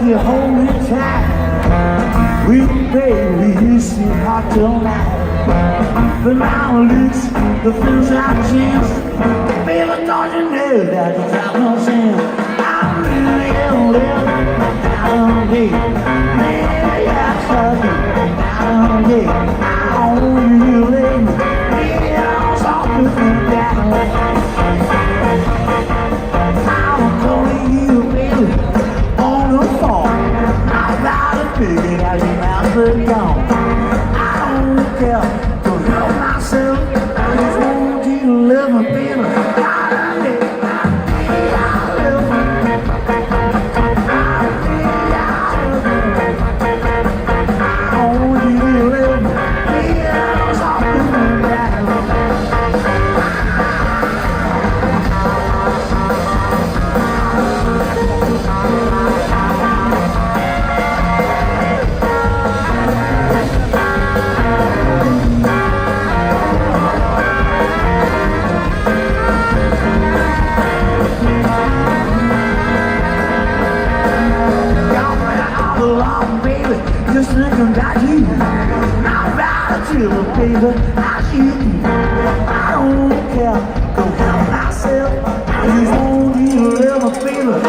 You hold me tight. We used to hard to lie. But now at least the things have changed. Baby, don't you know that the time no sense? I'm really living down here. Maybe I should be down here. I want you living. Maybe I'm talking from down. I'm calling you, baby. Figured out your mouth but gone. I don't care to help myself. I just want you to live a bit of just thinking about you, not about you, baby, about you. I don't care, go help myself. I just want you to live a feeling.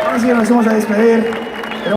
Ahora sí que nos vamos a despedir.